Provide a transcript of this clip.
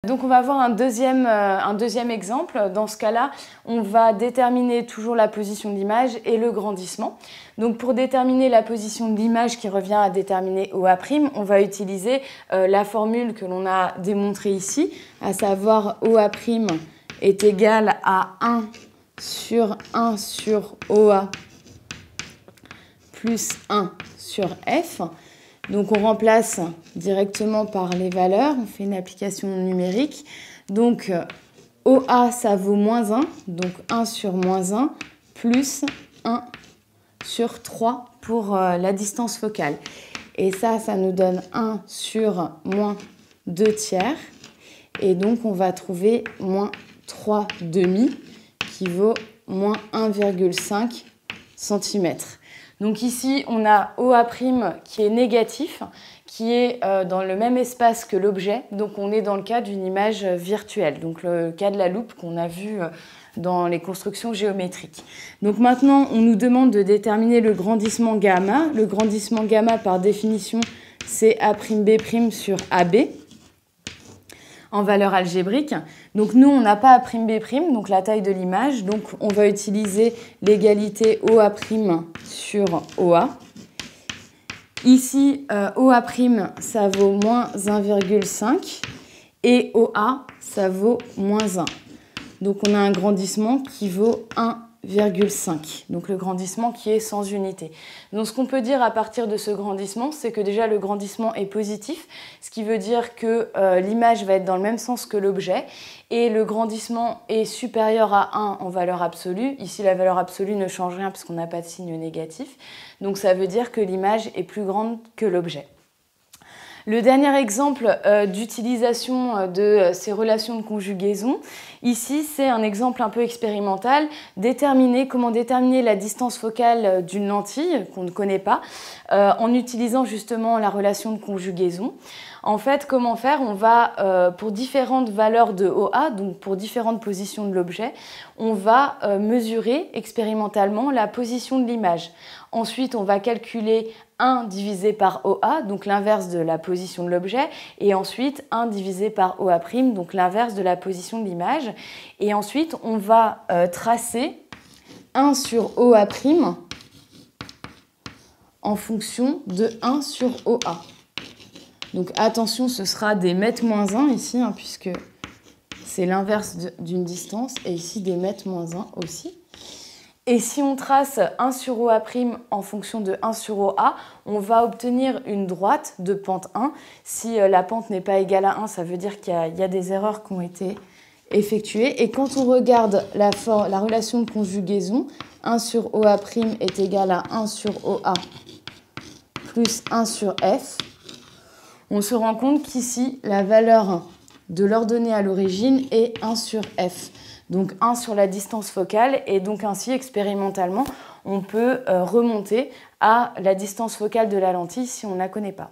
Donc on va voir un deuxième exemple. Dans ce cas-là, on va déterminer toujours la position de l'image et le grandissement. Donc pour déterminer la position de l'image qui revient à déterminer OA', on va utiliser la formule que l'on a démontrée ici, à savoir OA' est égal à 1 sur OA plus 1 sur F. Donc on remplace directement par les valeurs, on fait une application numérique. Donc OA ça vaut moins 1, donc 1 sur moins 1, plus 1 sur 3 pour la distance focale. Et ça nous donne 1 sur moins 2 tiers. Et donc on va trouver moins 3 demi qui vaut moins 1,5 cm. Donc ici, on a OA' qui est négatif, qui est dans le même espace que l'objet. Donc on est dans le cas d'une image virtuelle, donc le cas de la loupe qu'on a vu dans les constructions géométriques. Donc maintenant, on nous demande de déterminer le grandissement gamma. Le grandissement gamma, par définition, c'est A'B' sur AB en valeur algébrique. Donc nous, on n'a pas A'B', donc la taille de l'image. Donc on va utiliser l'égalité OA' sur OA. Ici, OA', ça vaut moins 1,5 et OA, ça vaut moins 1. Donc on a un grandissement qui vaut 1,5. Donc le grandissement qui est sans unité. Donc ce qu'on peut dire à partir de ce grandissement, c'est que déjà le grandissement est positif, ce qui veut dire que l'image va être dans le même sens que l'objet et le grandissement est supérieur à 1 en valeur absolue. Ici la valeur absolue ne change rien parce qu'on n'a pas de signe négatif. Donc ça veut dire que l'image est plus grande que l'objet. Le dernier exemple d'utilisation de ces relations de conjugaison, ici c'est un exemple un peu expérimental, comment déterminer la distance focale d'une lentille qu'on ne connaît pas en utilisant justement la relation de conjugaison. En fait, comment faire? On va, pour différentes valeurs de OA, donc pour différentes positions de l'objet, on va mesurer expérimentalement la position de l'image. Ensuite, on va calculer 1 divisé par OA, donc l'inverse de la position de l'objet, et ensuite 1 divisé par OA', donc l'inverse de la position de l'image. Et ensuite, on va tracer 1 sur OA' en fonction de 1 sur OA. Donc attention, ce sera des mètres moins 1 ici, puisque c'est l'inverse d'une distance, et ici des mètres moins 1 aussi. Et si on trace 1 sur OA' en fonction de 1 sur OA, on va obtenir une droite de pente 1. Si la pente n'est pas égale à 1, ça veut dire qu'il y a des erreurs qui ont été effectuées. Et quand on regarde la relation de conjugaison, 1 sur OA' est égal à 1 sur OA plus 1 sur F, on se rend compte qu'ici, la valeur de l'ordonnée à l'origine est 1 sur F. Donc 1 sur la distance focale, et donc ainsi, expérimentalement, on peut remonter à la distance focale de la lentille si on ne la connaît pas.